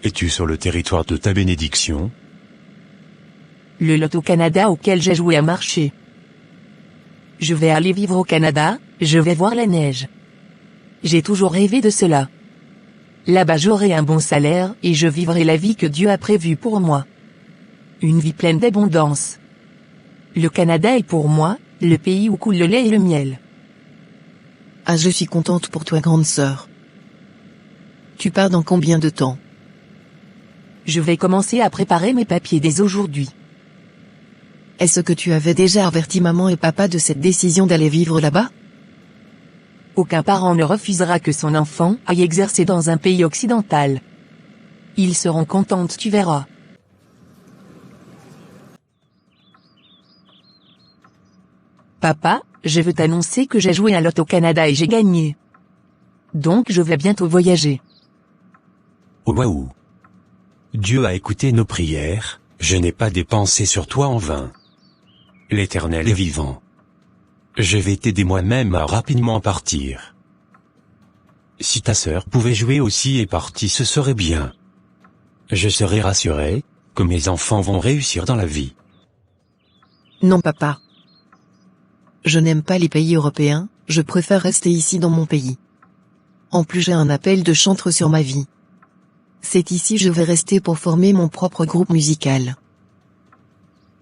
Es-tu sur le territoire de ta bénédiction? Le Loto Canada auquel j'ai joué a marché. Je vais aller vivre au Canada, je vais voir la neige. J'ai toujours rêvé de cela. Là-bas j'aurai un bon salaire et je vivrai la vie que Dieu a prévue pour moi. Une vie pleine d'abondance. Le Canada est pour moi, le pays où coule le lait et le miel. Ah, je suis contente pour toi, grande sœur. Tu pars dans combien de temps? Je vais commencer à préparer mes papiers dès aujourd'hui. Est-ce que tu avais déjà averti maman et papa de cette décision d'aller vivre là-bas? Aucun parent ne refusera que son enfant aille exercer dans un pays occidental. Ils seront contents, tu verras. Papa, je veux t'annoncer que j'ai joué à Loto Canada et j'ai gagné. Donc je vais bientôt voyager. Oh waouh! Dieu a écouté nos prières, je n'ai pas dépensé sur toi en vain. L'Éternel est vivant. Je vais t'aider moi-même à rapidement partir. Si ta sœur pouvait jouer aussi et partir, ce serait bien. Je serais rassuré que mes enfants vont réussir dans la vie. Non, papa. Je n'aime pas les pays européens, je préfère rester ici dans mon pays. En plus, j'ai un appel de chantre sur ma vie. C'est ici je vais rester pour former mon propre groupe musical.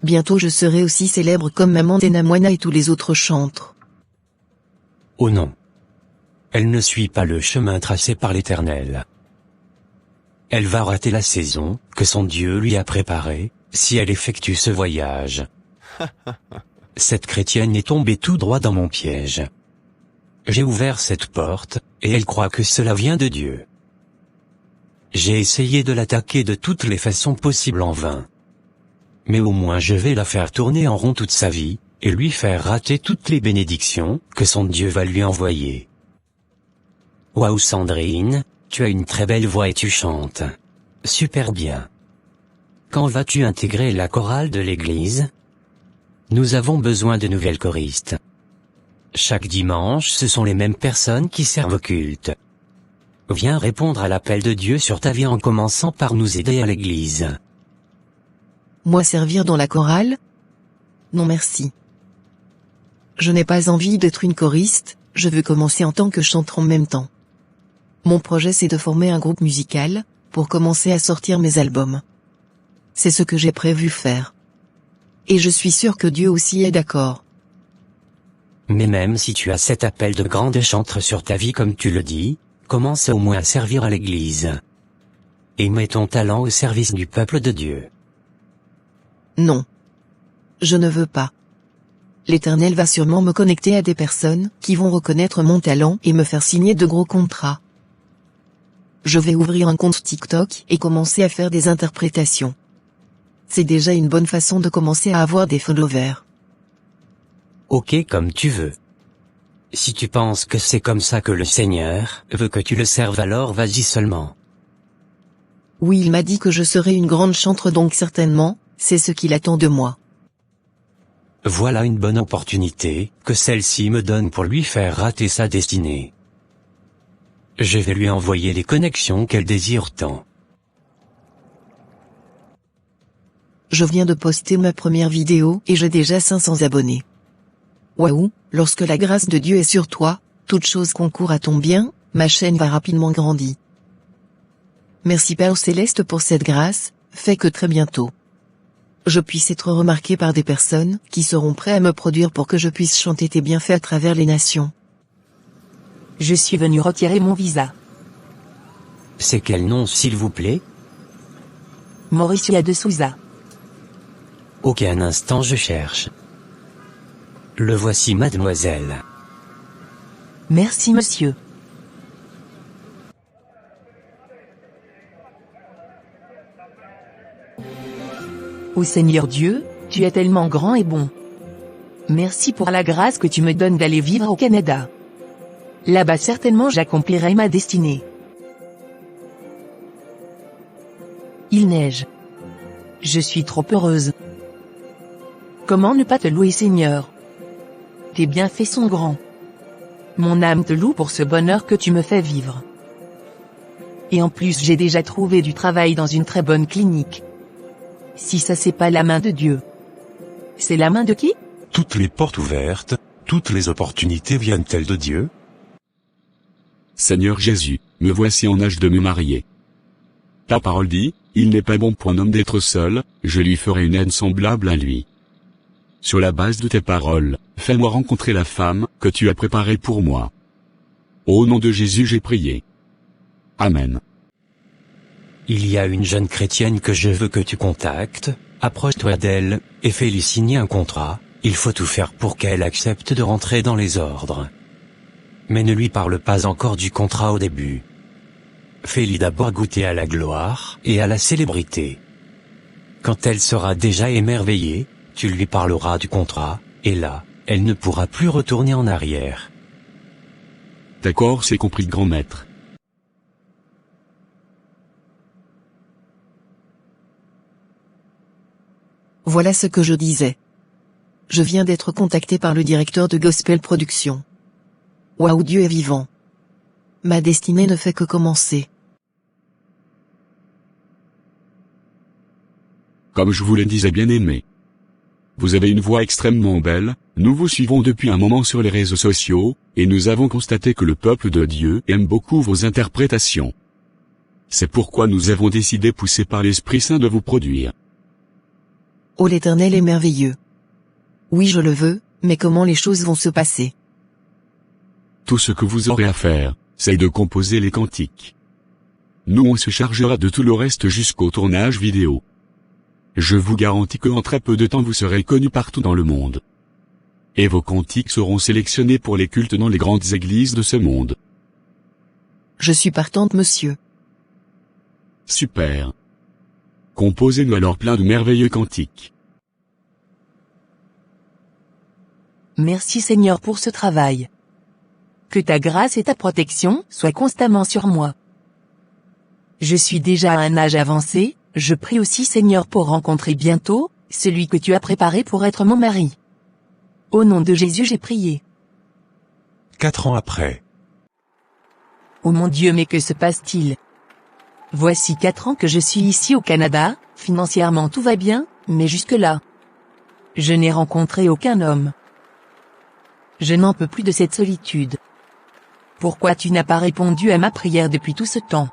Bientôt je serai aussi célèbre comme Maman Dena Moana et tous les autres chantres. Oh non. Elle ne suit pas le chemin tracé par l'Éternel. Elle va rater la saison que son Dieu lui a préparée, si elle effectue ce voyage. Cette chrétienne est tombée tout droit dans mon piège. J'ai ouvert cette porte, et elle croit que cela vient de Dieu. J'ai essayé de l'attaquer de toutes les façons possibles en vain. Mais au moins je vais la faire tourner en rond toute sa vie, et lui faire rater toutes les bénédictions que son Dieu va lui envoyer. Waouh Sandrine, tu as une très belle voix et tu chantes. Super bien. Quand vas-tu intégrer la chorale de l'église? Nous avons besoin de nouvelles choristes. Chaque dimanche ce sont les mêmes personnes qui servent au culte. Viens répondre à l'appel de Dieu sur ta vie en commençant par nous aider à l'église. Moi servir dans la chorale? Non merci. Je n'ai pas envie d'être une choriste, je veux commencer en tant que chanteur en même temps. Mon projet c'est de former un groupe musical, pour commencer à sortir mes albums. C'est ce que j'ai prévu faire. Et je suis sûr que Dieu aussi est d'accord. Mais même si tu as cet appel de grande chantre sur ta vie comme tu le dis, commence au moins à servir à l'église. Et mets ton talent au service du peuple de Dieu. Non. Je ne veux pas. L'Éternel va sûrement me connecter à des personnes qui vont reconnaître mon talent et me faire signer de gros contrats. Je vais ouvrir un compte TikTok et commencer à faire des interprétations. C'est déjà une bonne façon de commencer à avoir des followers. Ok, comme tu veux. Si tu penses que c'est comme ça que le Seigneur veut que tu le serves, alors vas-y seulement. Oui, il m'a dit que je serais une grande chantre, donc certainement, c'est ce qu'il attend de moi. Voilà une bonne opportunité que celle-ci me donne pour lui faire rater sa destinée. Je vais lui envoyer les connexions qu'elle désire tant. Je viens de poster ma première vidéo et j'ai déjà 500 abonnés. Waouh, lorsque la grâce de Dieu est sur toi, toute chose concourt à ton bien, ma chaîne va rapidement grandir. Merci Père Céleste pour cette grâce, fais que très bientôt je puisse être remarqué par des personnes qui seront prêts à me produire pour que je puisse chanter tes bienfaits à travers les nations. Je suis venu retirer mon visa. C'est quel nom s'il vous plaît? Mauricia de Souza. Ok, un instant je cherche. Le voici mademoiselle. Merci monsieur. Ô Seigneur Dieu, tu es tellement grand et bon. Merci pour la grâce que tu me donnes d'aller vivre au Canada. Là-bas certainement j'accomplirai ma destinée. Il neige. Je suis trop heureuse. Comment ne pas te louer Seigneur? Tes bienfaits sont grands. Mon âme te loue pour ce bonheur que tu me fais vivre. Et en plus j'ai déjà trouvé du travail dans une très bonne clinique. Si ça c'est pas la main de Dieu. C'est la main de qui? Toutes les portes ouvertes, toutes les opportunités viennent-elles de Dieu? Seigneur Jésus, me voici en âge de me marier. Ta parole dit, il n'est pas bon pour un homme d'être seul, je lui ferai une aide semblable à lui. Sur la base de tes paroles, fais-moi rencontrer la femme que tu as préparée pour moi. Au nom de Jésus j'ai prié. Amen. Il y a une jeune chrétienne que je veux que tu contactes, approche-toi d'elle, et fais-lui signer un contrat, il faut tout faire pour qu'elle accepte de rentrer dans les ordres. Mais ne lui parle pas encore du contrat au début. Fais-lui d'abord goûter à la gloire et à la célébrité. Quand elle sera déjà émerveillée, tu lui parleras du contrat, et là, elle ne pourra plus retourner en arrière. D'accord, c'est compris, grand maître. Voilà ce que je disais. Je viens d'être contacté par le directeur de Gospel Productions. Waouh, Dieu est vivant. Ma destinée ne fait que commencer. Comme je vous le disais, bien-aimé. Vous avez une voix extrêmement belle, nous vous suivons depuis un moment sur les réseaux sociaux, et nous avons constaté que le peuple de Dieu aime beaucoup vos interprétations. C'est pourquoi nous avons décidé, poussés par l'Esprit Saint, de vous produire. Oh, l'Éternel est merveilleux. Oui, je le veux, mais comment les choses vont se passer? Tout ce que vous aurez à faire, c'est de composer les cantiques. Nous on se chargera de tout le reste jusqu'au tournage vidéo. Je vous garantis qu'en très peu de temps vous serez connus partout dans le monde. Et vos cantiques seront sélectionnés pour les cultes dans les grandes églises de ce monde. Je suis partante, monsieur. Super. Composez-nous alors plein de merveilleux cantiques. Merci Seigneur pour ce travail. Que ta grâce et ta protection soient constamment sur moi. Je suis déjà à un âge avancé, je prie aussi Seigneur pour rencontrer bientôt celui que tu as préparé pour être mon mari. Au nom de Jésus j'ai prié. 4 ans après. Oh mon Dieu, mais que se passe-t-il? Voici 4 ans que je suis ici au Canada, financièrement tout va bien, mais jusque-là, je n'ai rencontré aucun homme. Je n'en peux plus de cette solitude. Pourquoi tu n'as pas répondu à ma prière depuis tout ce temps?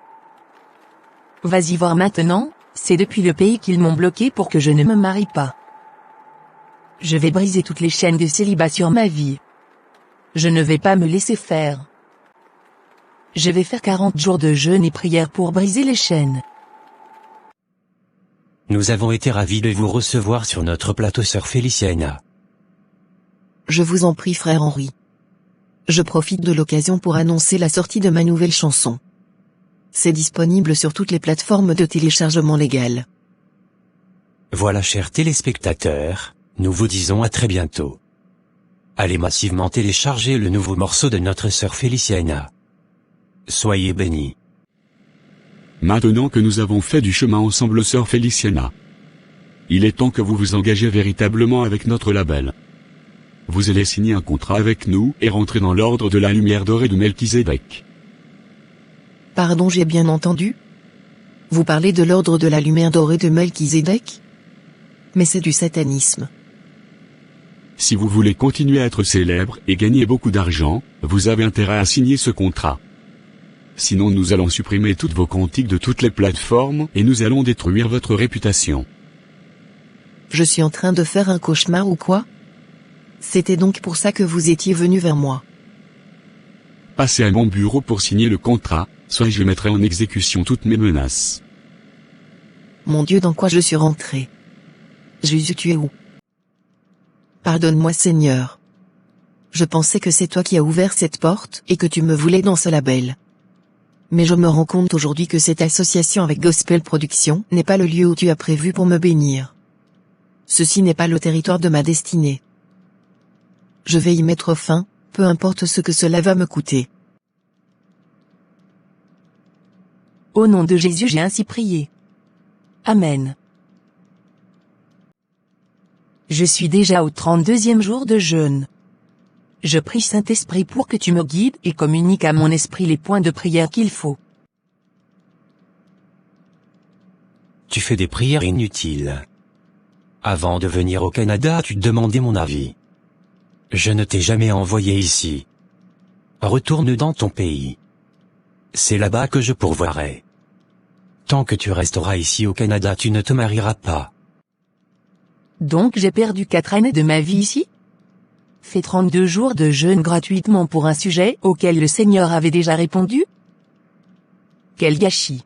Vas-y voir maintenant, c'est depuis le pays qu'ils m'ont bloqué pour que je ne me marie pas. Je vais briser toutes les chaînes de célibat sur ma vie. Je ne vais pas me laisser faire. Je vais faire 40 jours de jeûne et prière pour briser les chaînes. Nous avons été ravis de vous recevoir sur notre plateau, sœur Feliciana. Je vous en prie, frère Henri. Je profite de l'occasion pour annoncer la sortie de ma nouvelle chanson. C'est disponible sur toutes les plateformes de téléchargement légal. Voilà, chers téléspectateurs, nous vous disons à très bientôt. Allez massivement télécharger le nouveau morceau de notre sœur Feliciana. Soyez bénis. Maintenant que nous avons fait du chemin ensemble, sœur Feliciana, il est temps que vous vous engagez véritablement avec notre label. Vous allez signer un contrat avec nous et rentrer dans l'ordre de la lumière dorée de Melchizedek. Pardon, j'ai bien entendu? Vous parlez de l'ordre de la lumière dorée de Melchizedek? Mais c'est du satanisme. Si vous voulez continuer à être célèbre et gagner beaucoup d'argent, vous avez intérêt à signer ce contrat. Sinon nous allons supprimer toutes vos cantiques de toutes les plateformes et nous allons détruire votre réputation. Je suis en train de faire un cauchemar ou quoi? C'était donc pour ça que vous étiez venu vers moi. Passez à mon bureau pour signer le contrat, soit je mettrai en exécution toutes mes menaces. Mon Dieu, dans quoi je suis rentré? Jésus, tu es où? Pardonne-moi, Seigneur. Je pensais que c'est toi qui as ouvert cette porte et que tu me voulais dans ce label. Mais je me rends compte aujourd'hui que cette association avec Gospel Productions n'est pas le lieu où tu as prévu pour me bénir. Ceci n'est pas le territoire de ma destinée. Je vais y mettre fin, peu importe ce que cela va me coûter. Au nom de Jésus j'ai ainsi prié. Amen. Je suis déjà au 32e jour de jeûne. Je prie Saint-Esprit pour que tu me guides et communiques à mon esprit les points de prière qu'il faut. tu fais des prières inutiles. Avant de venir au Canada, tu demandais mon avis. Je ne t'ai jamais envoyé ici. Retourne dans ton pays. C'est là-bas que je pourvoirai. Tant que tu resteras ici au Canada, tu ne te marieras pas. Donc j'ai perdu 4 années de ma vie ici? Fait 32 jours de jeûne gratuitement pour un sujet auquel le Seigneur avait déjà répondu? Quel gâchis!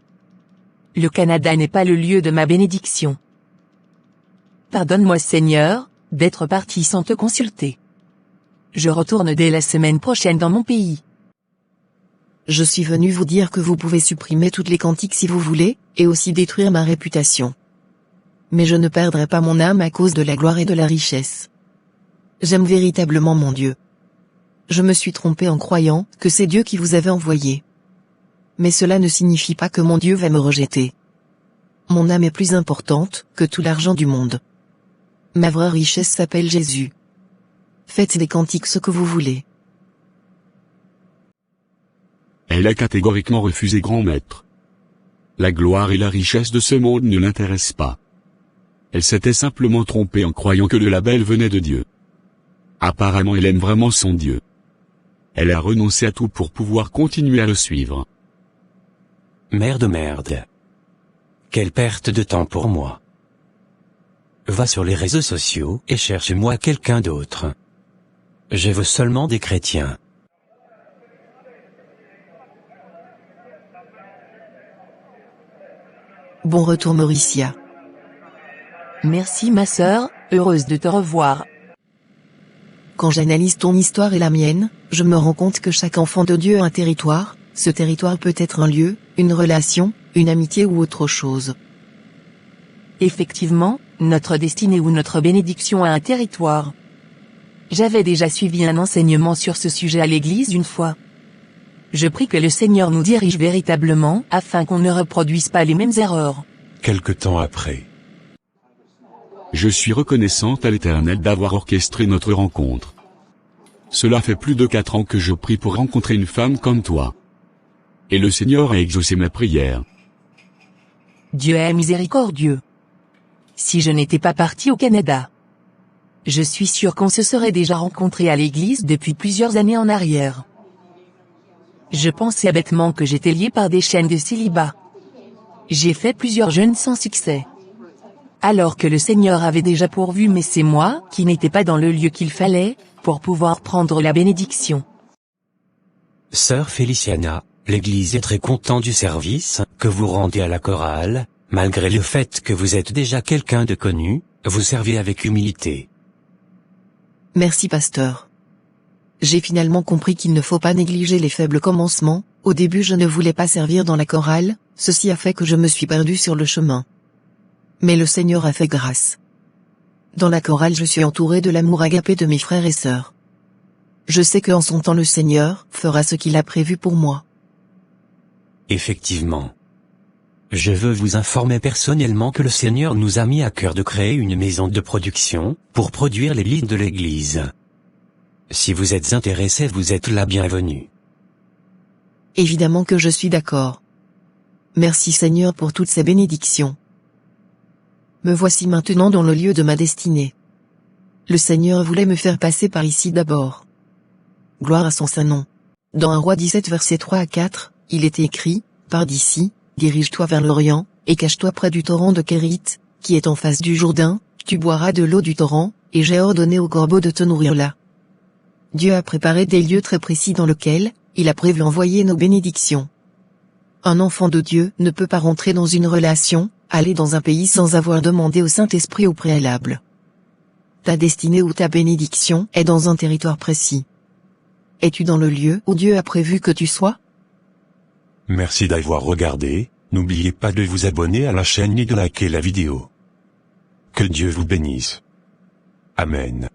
Le Canada n'est pas le lieu de ma bénédiction. Pardonne-moi Seigneur, d'être parti sans te consulter. Je retourne dès la semaine prochaine dans mon pays. Je suis venu vous dire que vous pouvez supprimer toutes les cantiques si vous voulez, et aussi détruire ma réputation. Mais je ne perdrai pas mon âme à cause de la gloire et de la richesse. J'aime véritablement mon Dieu. Je me suis trompé en croyant que c'est Dieu qui vous avait envoyé. Mais cela ne signifie pas que mon Dieu va me rejeter. Mon âme est plus importante que tout l'argent du monde. Ma vraie richesse s'appelle Jésus. Faites des cantiques ce que vous voulez. Elle a catégoriquement refusé grand maître. La gloire et la richesse de ce monde ne l'intéressent pas. Elle s'était simplement trompée en croyant que le label venait de Dieu. Apparemment elle aime vraiment son Dieu. Elle a renoncé à tout pour pouvoir continuer à le suivre. Merde. Quelle perte de temps pour moi. Va sur les réseaux sociaux et cherche-moi quelqu'un d'autre. Je veux seulement des chrétiens. Bon retour Mauricia. Merci ma sœur, heureuse de te revoir. Quand j'analyse ton histoire et la mienne, je me rends compte que chaque enfant de Dieu a un territoire. Ce territoire peut être un lieu, une relation, une amitié ou autre chose. Effectivement, notre destinée ou notre bénédiction a un territoire. J'avais déjà suivi un enseignement sur ce sujet à l'église une fois. Je prie que le Seigneur nous dirige véritablement afin qu'on ne reproduise pas les mêmes erreurs. Quelque temps après. Je suis reconnaissante à l'Éternel d'avoir orchestré notre rencontre. Cela fait plus de 4 ans que je prie pour rencontrer une femme comme toi. Et le Seigneur a exaucé ma prière. Dieu est miséricordieux. Si je n'étais pas parti au Canada, je suis sûr qu'on se serait déjà rencontré à l'église depuis plusieurs années en arrière. Je pensais bêtement que j'étais lié par des chaînes de célibat. J'ai fait plusieurs jeûnes sans succès. Alors que le Seigneur avait déjà pourvu, mais c'est moi qui n'étais pas dans le lieu qu'il fallait pour pouvoir prendre la bénédiction. Sœur Feliciana, l'Église est très content du service que vous rendez à la chorale, malgré le fait que vous êtes déjà quelqu'un de connu, vous servez avec humilité. Merci pasteur. J'ai finalement compris qu'il ne faut pas négliger les faibles commencements. Au début je ne voulais pas servir dans la chorale, ceci a fait que je me suis perdu sur le chemin. Mais le Seigneur a fait grâce. Dans la chorale je suis entouré de l'amour agapé de mes frères et sœurs. Je sais qu'en son temps le Seigneur fera ce qu'il a prévu pour moi. Effectivement. Je veux vous informer personnellement que le Seigneur nous a mis à cœur de créer une maison de production, pour produire les livres de l'Église. Si vous êtes intéressé, vous êtes la bienvenue. Évidemment que je suis d'accord. Merci Seigneur pour toutes ces bénédictions. Me voici maintenant dans le lieu de ma destinée. Le Seigneur voulait me faire passer par ici d'abord. Gloire à son saint nom. Dans 1 Roi 17 versets 3 à 4, il est écrit, « Pars d'ici, dirige-toi vers l'Orient, et cache-toi près du torrent de Kérith, qui est en face du Jourdain, tu boiras de l'eau du torrent, et j'ai ordonné aux corbeaux de te nourrir là. » Dieu a préparé des lieux très précis dans lesquels il a prévu envoyer nos bénédictions. Un enfant de Dieu ne peut pas rentrer dans une relation, aller dans un pays sans avoir demandé au Saint-Esprit au préalable. Ta destinée ou ta bénédiction est dans un territoire précis. Es-tu dans le lieu où Dieu a prévu que tu sois? Merci d'avoir regardé, n'oubliez pas de vous abonner à la chaîne et de liker la vidéo. Que Dieu vous bénisse. Amen.